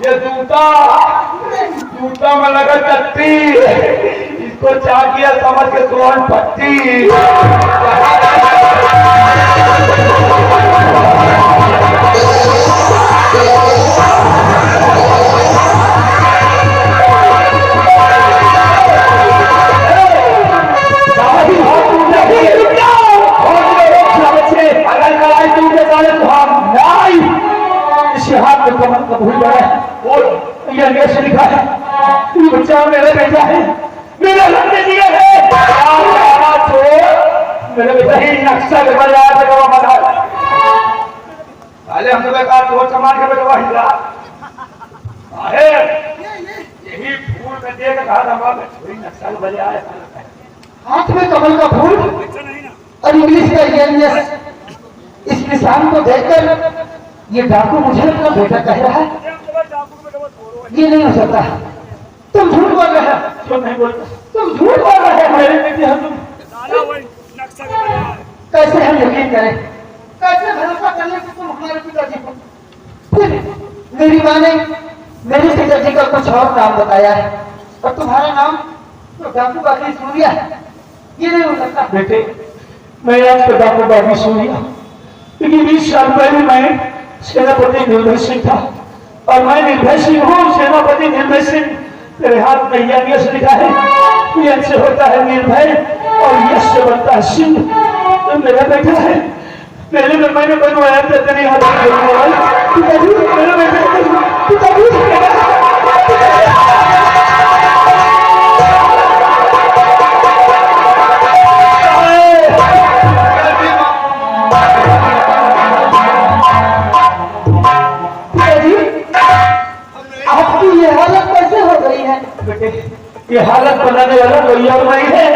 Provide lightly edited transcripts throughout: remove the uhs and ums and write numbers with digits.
ये तू जूता जूता में लगा चट्टी, इसको चाह किया समझ के सोहन पट्टी। अगर कलाई टूटे जाए तो हम नहीं इसे हाथ में कमर का भूल गए और यह कैसे लिखा है, ये बच्चा मेरे बेटा है, मेरा लड़के दिए है मेरे बेटा ही नक्शा के बजाय से कवा बना पहले हम तुम्हें कहा तो सामान के बेटा हिला आहे यही फूल में देख कहा था मैं नक्शा के बजाय हाथ में कमल का फूल और इंग्लिश का यस, इस निशान को देखकर ये डाकू मुझे अपना बेटा कह रहा है। ये नहीं हो सकता, तुम झूठ बोल रहे हो। क्यों नहीं बोलते? तुम झूठ बोल रहे हो। मेरे बेटे हम कैसे हम यकीन करें, कैसे भरोसा करने कि तुम हमारे पिताजी को। फिर मेरी माँ ने मेरे पिताजी का कुछ और नाम बताया है और तुम्हारा नाम तो डाकू बाकी सूर्या है। ये नहीं हो सकता बेटे, मैं आज का डाकू बागी सूर्या, लेकिन 20 साल पहले मैं सेनापति निर्भय सिंह था और मैं निर्भय सिंह हूँ। सेनापति निर्भय सिंह तेरे हाथ में यश लिखा है, यश से होता है निर्भय और यश से बनता है सिंह। तो मेरा बेटा है, पहले में मैंने बनवाया था तेरे हाथ में मेरा बेटा ये हालत बनाने वाला कोई और नहीं है,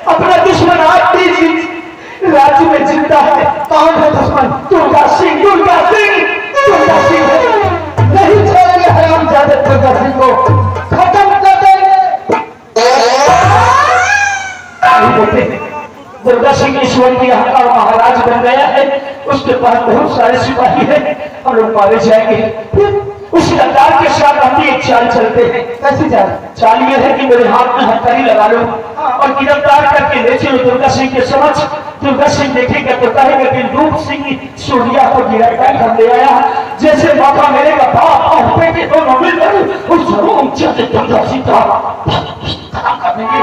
अपना दुश्मन आपकी राज्य में जिंदा है। कौन है दुश्मन? दुर्गा सिंह। दुर्गा सिंह, दुर्गा सिंह नहीं छोड़ेंगे हराम जादे दुर्गा सिंह को खत्म कर देंगे। दुर्गा सिंह ईश्वर की यहाँ का महाराज बन गया है, उसके पास बहुत सारे सिपाही हैं, हम लोग मारे जाएंगे। उस कतार के साथ हम एक चाल चलते हैं। कैसी चाल? चाल ये है कि मेरे हाथ में हथकड़ी लगा लो और गिरफ्तार करके ले चलो दुर्गा सिंह के समक्ष। दुर्गा सिंह देखेगा तो कहेगा कि रूप सिंह सूर्या को गिरफ्तार कर ले आया, जैसे मौका मिलेगा बाप और बेटे दोनों मिलकर उस दुर्गा सिंह का कर देंगे।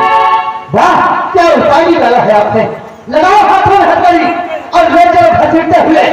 वाह, क्या उपाय डाला है आपने। लगाओ हाथ में हथकड़ी और ले जाओ घसीटते हुए।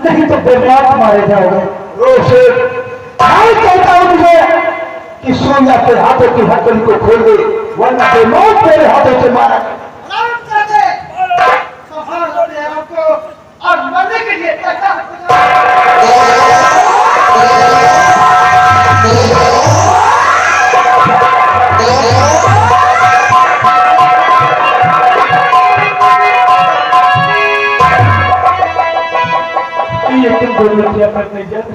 नहीं तो बेमौत मारे जाओगे। कहता हूं मुझे कि सूर्या के हाथों की हथकड़ी को खोल दे, वरना बेमौत मेरे हाथों से मारा और मरने के लिए करने जाते,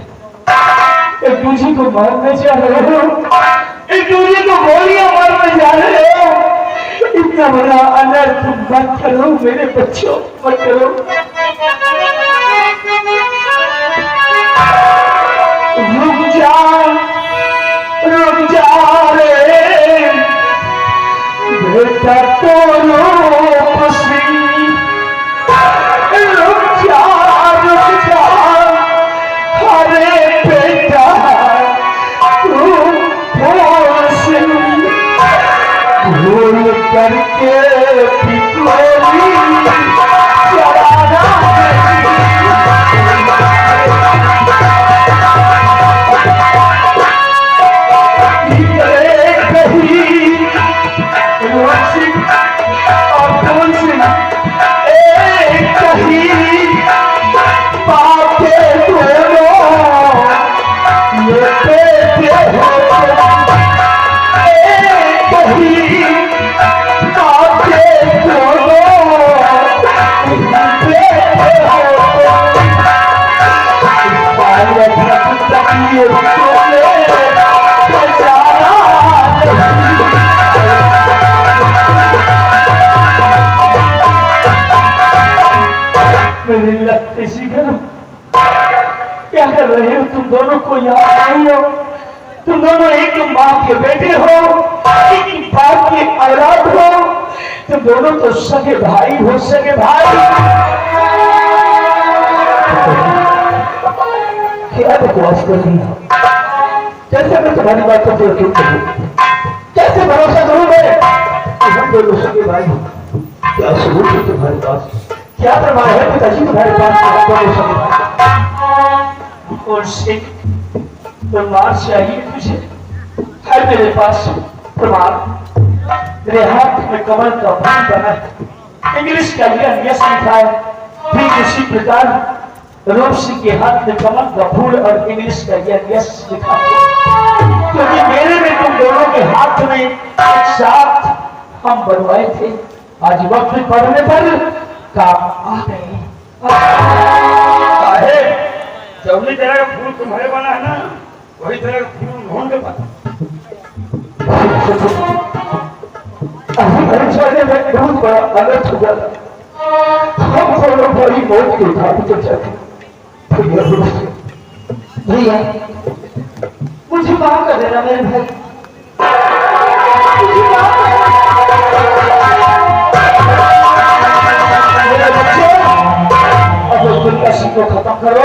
एक दूसरे को मारने जा रहे हो, एक दूसरे को गोलियां मारने जा रहे हो। इतना बड़ा अनर्थ मत करो मेरे बच्चों, मत करो। रुक जा रे बेटा तो करके कहीं वही आके मेरी लगती सी करो क्या कर रहे हो तुम दोनों को याद नहीं हो तुम दोनों एक माँ के बेटे हो एक बाप के औलाद हो तुम दोनों तो सगे भाई हो सगे भाई क्या बकवास कर रही हो कैसे मैं तुम्हारी बात को क्यों करूं कैसे भरोसा करूं मैं हम दोनों सगे भाई हो क्या सबूत है तुम्हारे पास क्या प्रमाण है पिताजी तुम्हारे पास दोनों सगे भाई और सिख प्रमाण चाहिए तुझे है मेरे पास प्रमाण मेरे हाथ में कमल का फूल बना है इंग्लिश का यस लिखा है ठीक इसी प्रकार रूप सिंह के हाथ में कमल का फूल और इंग्लिश का यस लिखा है क्योंकि मेरे में तुम दोनों के हाथ में एक साथ हम बनवाए थे आज वक्त पढ़ने पर काम आ गए जवनी तरह का फूल तुम्हारे बना है ना वही तरह का फूल ढूंढ के बना में बहुत बड़ा अलर्ट हो जाता हम दोनों बड़ी मौत के घाट पर जाते भैया मुझे माफ कर देना मेरे भाई मुझे माफ कर अब उस दिन का सीखो खत्म करो